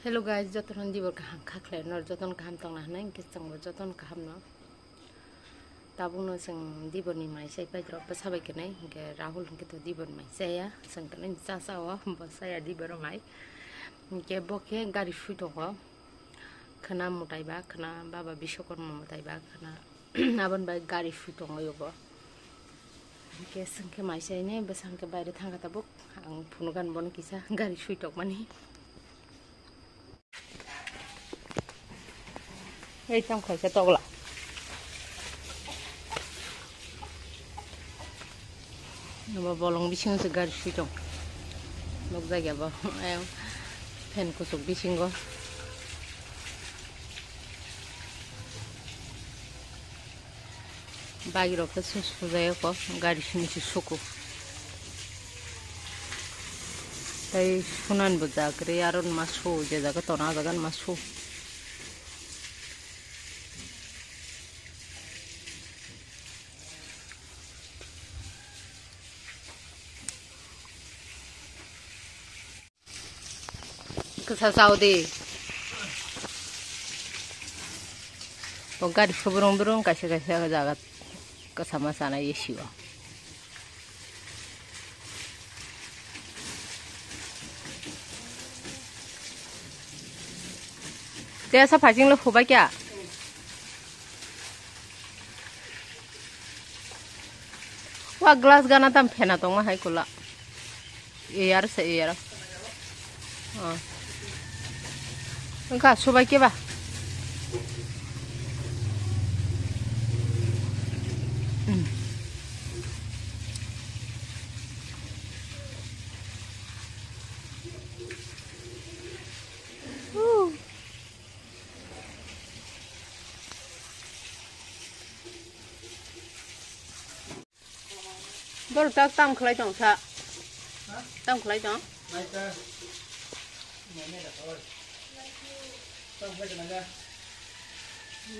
Hello guys, joton di kaham khakle nor joton kaham tong na nang kisang joton kaham no. Tabung no sing di boni mai sai pai drop sabai ke nai ke Rahul ke to di bon mai sai ya sang kan sa sa wa ba saya di boro mai ke boke gari futo ko khana mutai ba khana baba bishokorma mutai ba khana abon ba gari futo ngoyo bo ke sang ke mai sai ne ba sang ke baire thanga tabuk ang phunugan bon kisa gari futo mani ei tam khai se togla no bolong bising se gari futo nok jaga ba pen kusuk bisingo bagiro ke susudayo ko gari sini suku tai sunan buja kre aron masu je jaga tona jagan masu kesa saudi gari berung-berung kasih-kasih jaga kesama sana Yeshua. Dia sa phajing lo phuba kya? Wa glass gana tam phena tong ma hai kula. Yar se yar. Enggak, coba ke ba? Baru tak tam kelai jong sa. Tam kelai jong.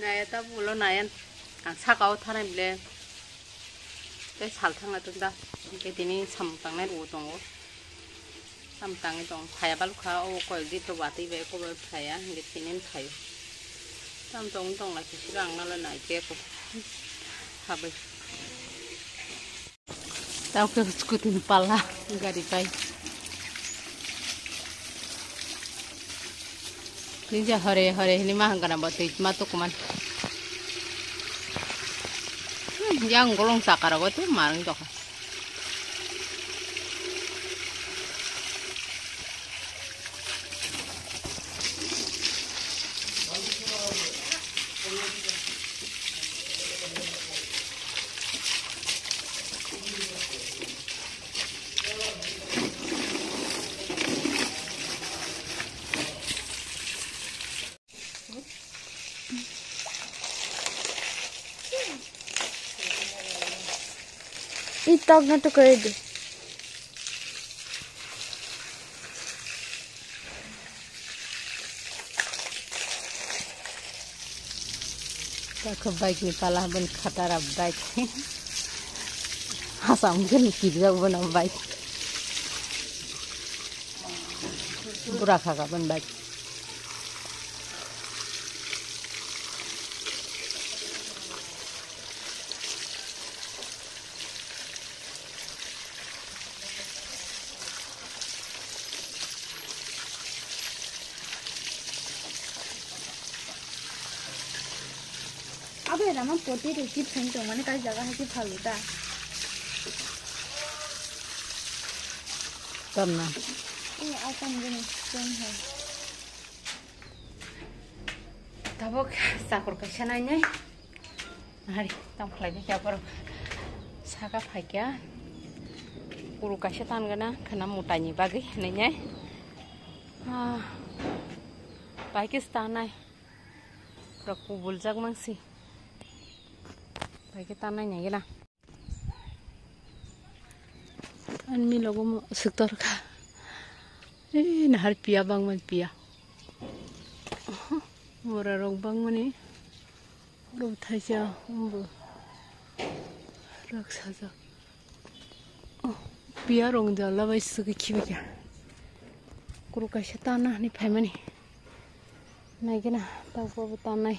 Này ta bulo này càng sắc áo thằng này bile cái sալ thằng là chúng ta cái tí này sầm tăng này u tông sầm tăng cái tông phải bao lúc khao coi đi tôi bảo tí về cô về phải á cái tí này phải sầm tông là chỉ rằng nó là này kia cô hả bây tao cứ skutin pala nggak dipai ini hore ini mah karena batu matu kuman yang golong sakar aku tuh marang dok itak na to kaya di. Takut baik ni pala ben khatara baik. Asam kan kita ben baik. Burak kakak ben baik. अब हेरमा पोते रेसिप छैन भने काही जग्गा है कि फालुटा Karena ए आउटम गर्ने कोन है tabok sakur kesananya hari tam lagi kya baru saka phaikia uru kasatan gana kena mutanya bagi nenya Pakistan ai rakubul jag mangsi Pakistan nanya gila anmi logo mo sektor ka nahar pia bang man pia mora rong bang mani ro thaja umbu rak saja pia rong jala bai su ki khibe kya kuru ka shatana ni phaimani này cái nào tao vô tao này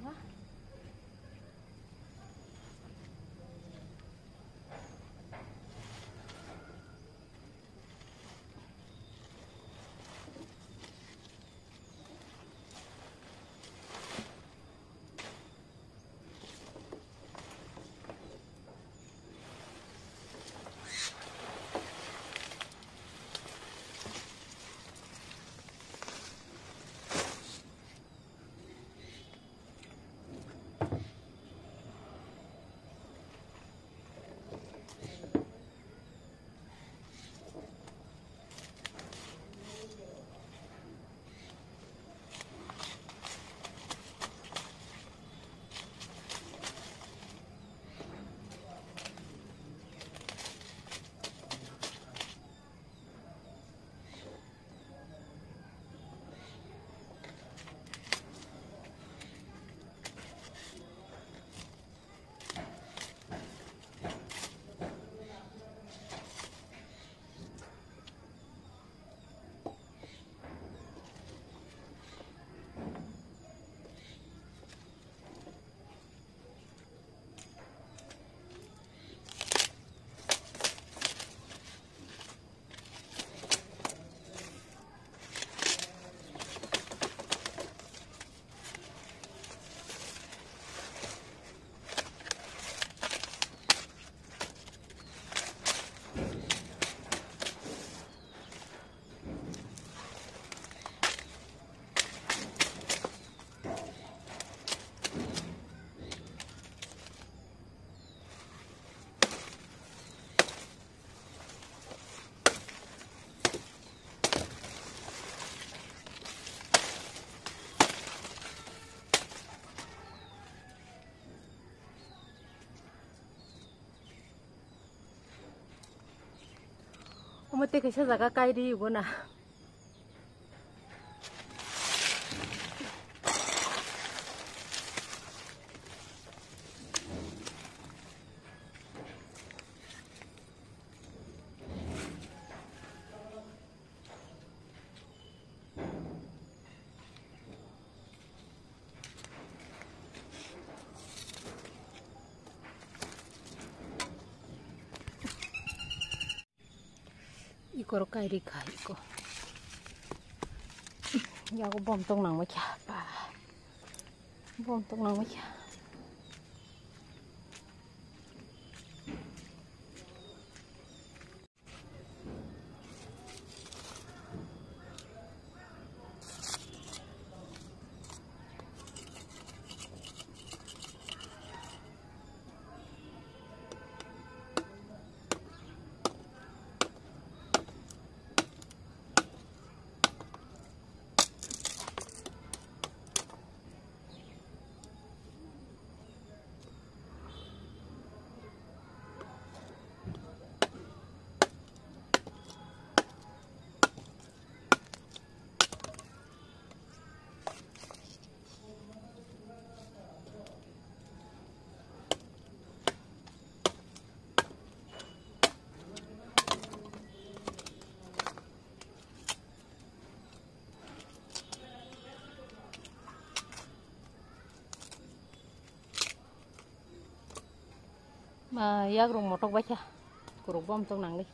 quá. 어머때 계셔서 가까이 리구나. 이거로 까이리 가 이거. 야구 봄동 나무 차 봐. 봄동 나무 차. Mà giá rùng một trong bách à, của rùng bom trong nắng đi.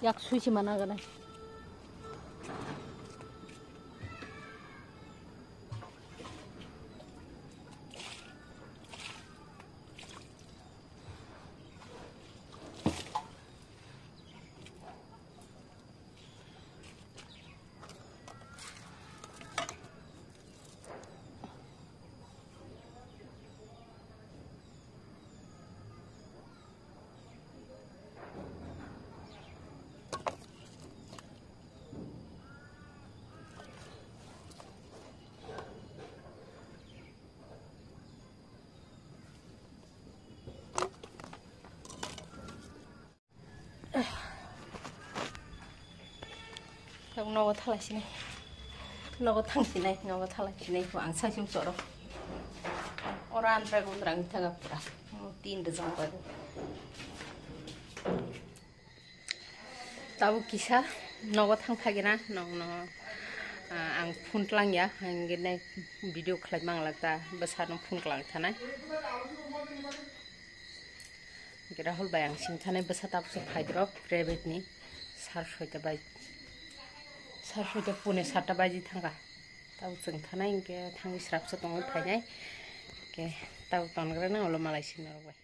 약 수시만 하거나. 너가 탈라시네. 너가 탕시네. 너가 탈라시네. 왕 사심 썰어. 오란 빼고랑 타갑다. 띵드 정바고. Tahu kisah nogo thangphagina nongno ang phuntlang ya angene video khlaimang lagta basano phungklang thanai Rahul bayang sing thanai basata puso phaidrop private ni sar soita pune 7টা baji thanga tahu jeng thanai ke thangi srapso tong phainai ke tahu tongrena olo malai sinarbai